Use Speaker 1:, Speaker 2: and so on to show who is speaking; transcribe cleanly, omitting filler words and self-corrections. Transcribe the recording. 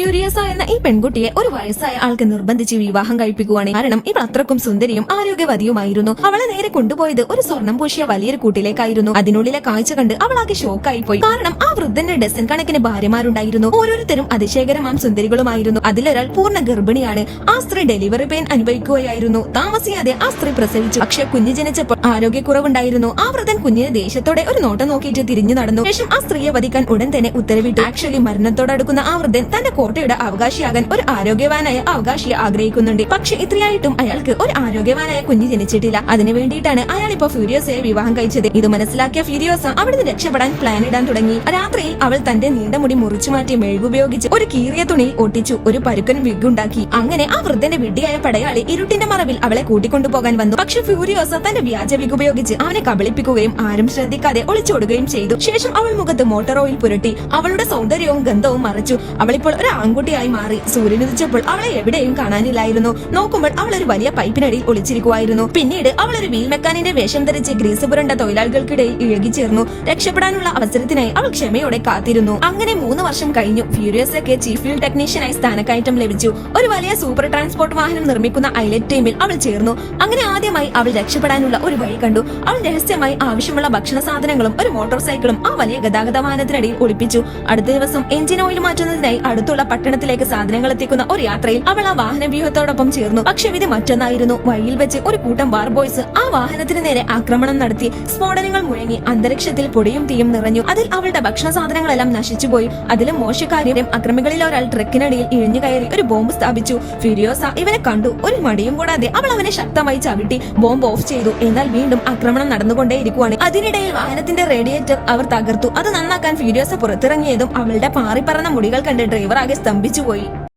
Speaker 1: ഫ്യൂരിയസ എന്ന ഈ പെൺകുട്ടിയെ ഒരു വയസ്സായ ആൾക്ക് നിർബന്ധിച്ച് വിവാഹം കഴിപ്പിക്കുവാണ്. കാരണം ഇവൾ അത്രക്കും സുന്ദരിയും ആരോഗ്യവതിയുമായിരുന്നു. അവളെ നേരെ കൊണ്ടുപോയത് ഒരു സ്വർണം പൂശിയ വലിയൊരു കൂട്ടിലേക്കായിരുന്നു. അതിനുള്ളിലെ കാഴ്ച കണ്ട് അവളാകെ ഷോക്കായി പോയി. കാരണം ആ വൃദ്ധന്റെ ഡസൻ കണക്കിന് ഭാര്യമാരുണ്ടായിരുന്നു. ഓരോരുത്തരും അതിശയകരമാം സുന്ദരികളുമായിരുന്നു. അതിലൊരാൾ പൂർണ്ണ ഗർഭിണിയാണ്. ആ സ്ത്രീ ഡെലിവറി പെയിൻ അനുഭവിക്കുകയായിരുന്നു. താമസിയാതെ ആ സ്ത്രീ പ്രസവിച്ചു. പക്ഷെ കുഞ്ഞ് ജനിച്ചപ്പോൾ ആരോഗ്യക്കുറവുണ്ടായിരുന്നു. ആ വൃദ്ധൻ കുഞ്ഞിനെ ദേഷ്യത്തോടെ ഒരു നോട്ടം നോക്കിയിട്ട് തിരിഞ്ഞു നടന്നു. ശേഷം ആ സ്ത്രീയെ വധിക്കാൻ ഉടൻ തന്നെ ഉത്തരവിട്ടു. ആക്ച്വലി മരണത്തോടടുക്കുന്ന ആ വൃദ്ധൻ തന്റെ കോട്ടയുടെ അവകാശിയാകാൻ ഒരു ആരോഗ്യവാനായ അവകാശിയെ ആഗ്രഹിക്കുന്നുണ്ട്. പക്ഷെ ഇത്രയായിട്ടും അയാൾക്ക് ഒരു ആരോഗ്യവാനായ കുഞ്ഞ് ജനിച്ചിട്ടില്ല. അതിനു വേണ്ടിയിട്ടാണ് അയാൾ ഇപ്പൊ ഫ്യൂരിയോസയെ വിവാഹം കഴിച്ചത്. ഇത് മനസ്സിലാക്കിയ ഫ്യൂരിയോസ അവിടുന്ന് രക്ഷപ്പെടാൻ പ്ലാൻ ഇടാൻ തുടങ്ങി. രാത്രിയിൽ അവൾ തന്റെ നീണ്ട മുടി മുറിച്ചു മാറ്റി മെഴുകുപയോഗിച്ച് ഒരു കീറിയ തുണിയിൽ ഒട്ടിച്ചു ഒരു പരുക്കൻ വിഗ് ഉണ്ടാക്കി. അങ്ങനെ ആ വൃദ്ധന്റെ വിഡ്ഢിയായ പടയാളി ഇരുട്ടിന്റെ മറവിൽ അവളെ കൂട്ടിക്കൊണ്ടുപോകാൻ വന്നു. പക്ഷെ ഫ്യൂരിയോസ തന്റെ വ്യാജ വിഗ് ഉപയോഗിച്ച് അവനെ കബളിപ്പിക്കുകയും ആരും ശ്രദ്ധിക്കാതെ ഒളിച്ചോടുകയും ചെയ്തു. ശേഷം അവൾ മുഖത്ത് മോട്ടോർ ഓയിൽ പുരട്ടി അവളുടെ സൗന്ദര്യവും ഗന്ധവും മറച്ചു. അവളിപ്പോൾ ഒരു ആൺകുട്ടിയായി മാറി. സൂര്യനുദിച്ചപ്പോൾ അവളെ എവിടെയും കാണാനില്ലായിരുന്നു. നോക്കുമ്പോൾ അവൾ ഒരു വലിയ പൈപ്പിനടിയിൽ ഒളിച്ചിരിക്കുമായിരുന്നു. പിന്നീട് അവൾ ഒരു വീൽ മെക്കാനിന്റെ വേഷം ധരിച്ച് ഗ്രീസ് പുരണ്ട തൊഴിലാളികൾക്കിടയിൽ ഇഴകിച്ചേർന്നു. രക്ഷപ്പെടാനുള്ള അവസരത്തിനായി അവൾ ക്ഷമയോടെ കാത്തിരുന്നു. അങ്ങനെ 3 വർഷം കഴിഞ്ഞു. ഫ്യൂരിയസയ്ക്ക് ചീഫ് ഫീൽഡ് ടെക്നീഷ്യനായി സ്ഥാനക്കയറ്റം ലഭിച്ചു. ഒരു വലിയ സൂപ്പർ ട്രാൻസ്പോർട്ട് വാഹനം നിർമ്മിക്കുന്ന ഐലറ്റ് ടീമിൽ അവൾ ചേർന്നു. അങ്ങനെ ആദ്യമായി അവൾ രക്ഷപ്പെടാനുള്ള ഒരു വഴി കണ്ടു. അവൾ രഹസ്യമായി ആവശ്യമുള്ള ഭക്ഷണ സാധനങ്ങളും ഒരു മോട്ടോർ സൈക്കിളും ആ വലിയ ഗതാഗത വാഹനത്തിനടിയിൽ ഒളിപ്പിച്ചു. അടുത്ത ദിവസം എഞ്ചിൻ ഓയിൽ മാറ്റുന്നതിനായി അടുത്തുള്ള പട്ടണത്തിലേക്ക് സാധനങ്ങൾ എത്തിക്കുന്ന ഒരു യാത്രയിൽ അവൾ ആ വാഹന വ്യൂഹത്തോടൊപ്പം ചേർന്നു. പക്ഷെ വിധി മറ്റൊന്നായിരുന്നു. വഴിയിൽ വെച്ച് ഒരു കൂട്ടം വാർ ബോയ്സ് ആ വാഹനത്തിന് നേരെ ആക്രമണം നടത്തി. സ്ഫോടനങ്ങൾ മുഴങ്ങി. അന്തരീക്ഷത്തിൽ പൊടിയും തീയും നിറഞ്ഞു. അതിൽ അവളുടെ ഭക്ഷണ സാധനങ്ങളെല്ലാം നശിച്ചുപോയി. അതിലും മോശക്കാര്യം അക്രമികളിൽ ഒരാൾ ട്രക്കിനടിയിൽ ഇഴഞ്ഞു കയറി ഒരു ബോംബ് സ്ഥാപിച്ചു. ഫ്യൂരിയോസ ഇവനെ കണ്ടു. ഒരു മടിയും കൂടാതെ അവൾ അവനെ ശക്തമായി ചവിട്ടി ബോംബ് ഓഫ് ചെയ്തു. എന്നാൽ വീണ്ടും ആക്രമണം നടന്നുകൊണ്ടേയിരിക്കുവാണ്. അതിനിടയിൽ വാഹനത്തിന്റെ റേഡിയേറ്റർ അവർ തകർത്തു. അത് നന്നാക്കാൻ ഫ്യൂരിയോസ പുറത്തിറങ്ങിയതും അവളുടെ പാറിപ്പറന്ന മുടികൾ കണ്ട് ഡ്രൈവർ ആകെ സ്തംഭിച്ചുപോയി.